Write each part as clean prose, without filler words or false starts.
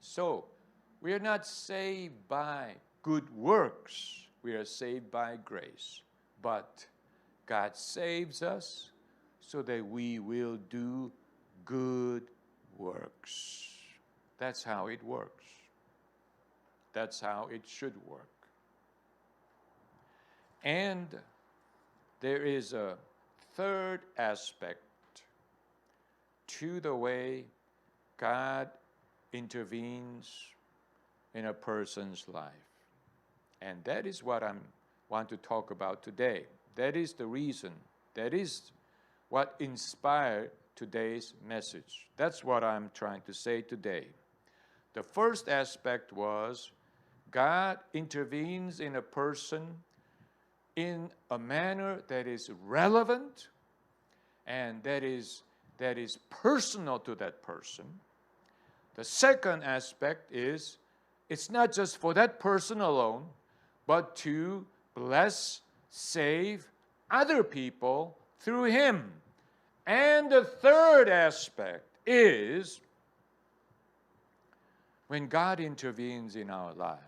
So, we are not saved by good works. We are saved by grace. But God saves us so that we will do good works. That's how it works. That's how it should work. And there is a third aspect to the way God intervenes in a person's life. And that is what I want to talk about today. That is the reason. That is what inspired today's message. That's what I'm trying to say today. The first aspect was God intervenes in a person in a manner that is relevant and that is personal to that person. The second aspect is it's not just for that person alone, but to bless, save other people through him. And the third aspect is when God intervenes in our lives,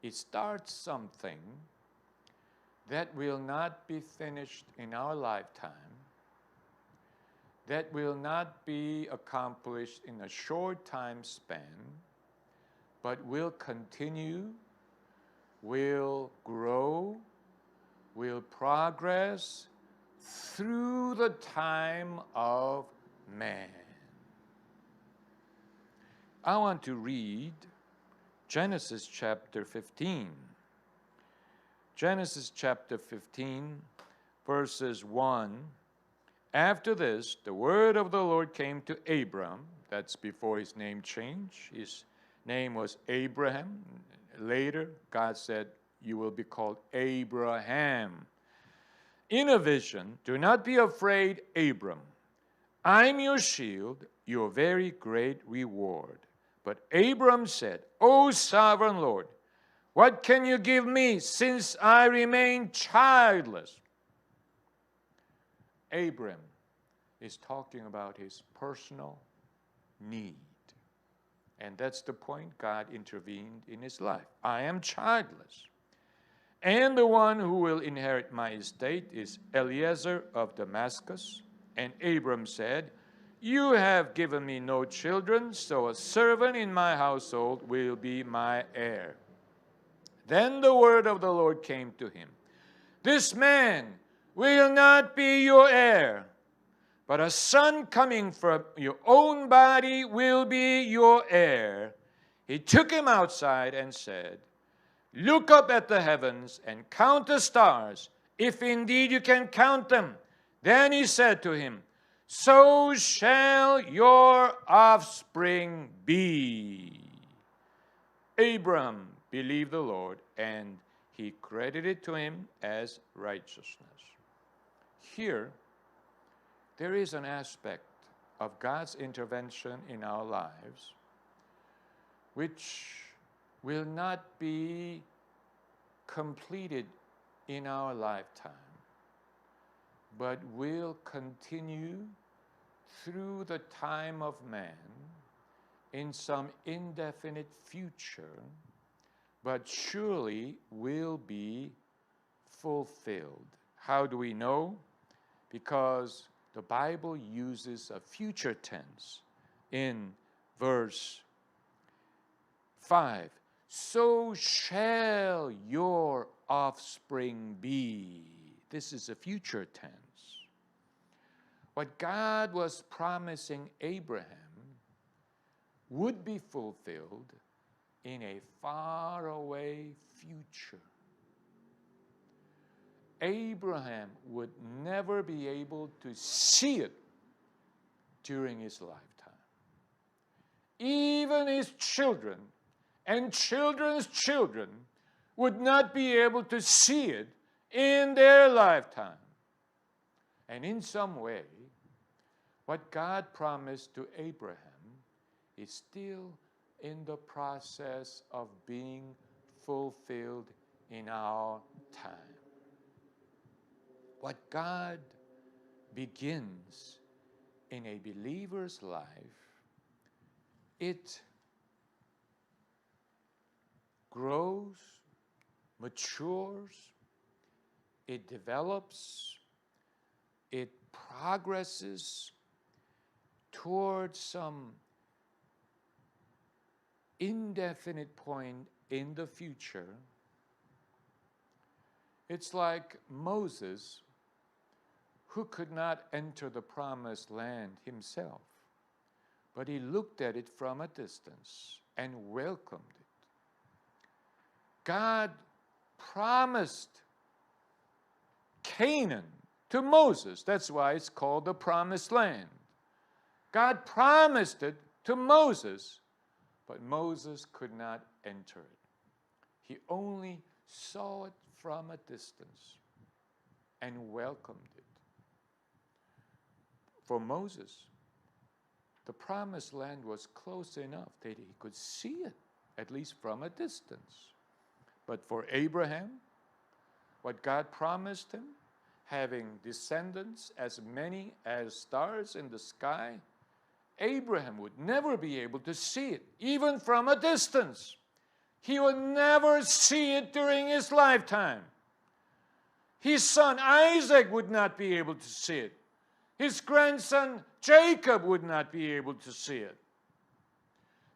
it starts something that will not be finished in our lifetime, that will not be accomplished in a short time span, but will continue, will grow, will progress through the time of man. I want to read Genesis chapter 15. Genesis chapter 15, verses 1. After this, the word of the Lord came to Abram. That's before his name changed. His name was Abraham. Later, God said, you will be called Abraham. In a vision, do not be afraid, Abram. I'm your shield, your very great reward. But Abram said, O sovereign Lord, what can you give me since I remain childless? Abram is talking about his personal need. And that's the point. God intervened in his life. I am childless. And the one who will inherit my estate is Eliezer of Damascus. And Abram said, you have given me no children, so a servant in my household will be my heir. Then the word of the Lord came to him. This man will not be your heir, but a son coming from your own body will be your heir. He took him outside and said, look up at the heavens and count the stars, if indeed you can count them. Then he said to him, so shall your offspring be. Abram believed the Lord, and he credited to him as righteousness. Here, there is an aspect of God's intervention in our lives which will not be completed in our lifetime, but will continue through the time of man in some indefinite future, but surely will be fulfilled. How do we know? Because the Bible uses a future tense in verse 5. So shall your offspring be. This is a future tense. What God was promising Abraham would be fulfilled in a faraway future. Abraham would never be able to see it during his lifetime. Even his children and children's children would not be able to see it in their lifetime. And in some way, what God promised to Abraham is still in the process of being fulfilled in our time. What God begins in a believer's life it grows, matures, it develops, it progresses towards some indefinite point in the future. It's like Moses, who could not enter the promised land himself, but he looked at it from a distance and welcomed it. God promised Canaan to Moses. That's why it's called the promised land. God promised it to Moses, but Moses could not enter it. He only saw it from a distance and welcomed it. For Moses, the promised land was close enough that he could see it, at least from a distance. But for Abraham, what God promised him, having descendants as many as stars in the sky, Abraham would never be able to see it, even from a distance. He would never see it during his lifetime. His son Isaac would not be able to see it. His grandson Jacob would not be able to see it.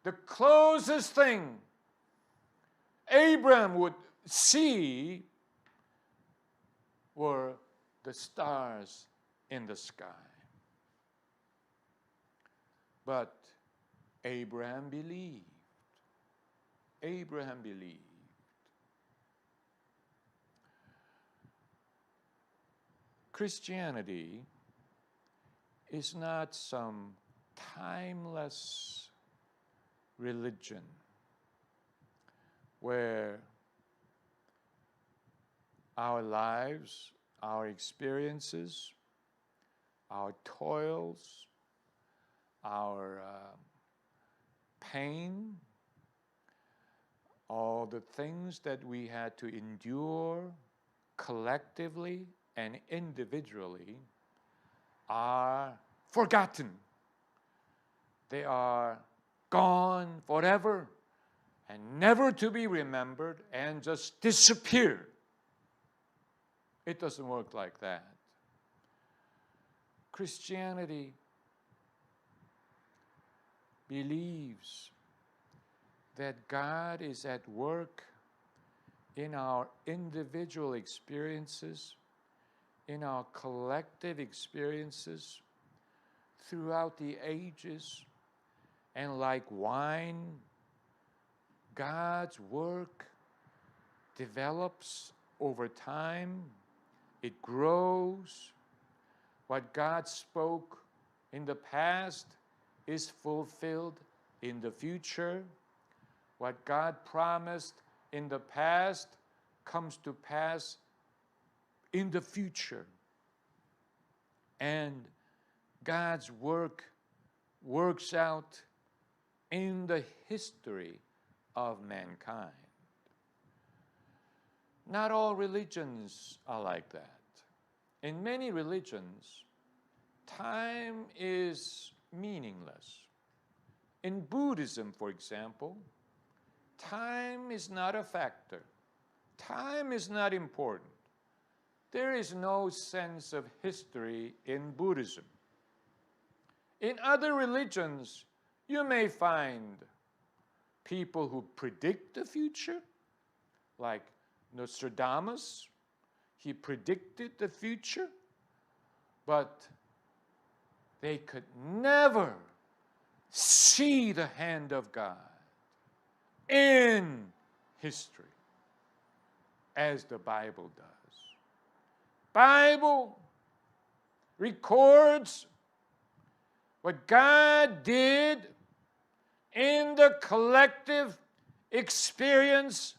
The closest thing Abraham would see were the stars in the sky. But Abraham believed. Abraham believed. Christianity is not some timeless religion where our lives, our experiences, our toils, our pain, all the things that we had to endure collectively and individually are forgotten. They are gone forever and never to be remembered and just disappear. It doesn't work like that. Christianity believes that God is at work in our individual experiences, in our collective experiences throughout the ages. And like wine, God's work develops over time. It grows. What God spoke in the past is fulfilled in the future. What God promised in the past comes to pass in the future. And God's work works out in the history of mankind. Not all religions are like that. In many religions, time is meaningless. In Buddhism, for example, time is not a factor. Time is not important. There is no sense of history in Buddhism. In other religions, you may find people who predict the future, like Nostradamus. He predicted the future, but they could never see the hand of God in history as the Bible does. Bible records what God did in the collective experience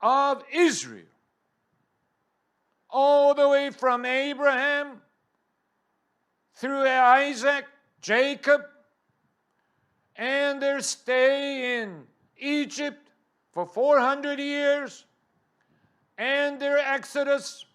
of Israel, all the way from Abraham through Isaac, Jacob, and their stay in Egypt for 400 years, and their exodus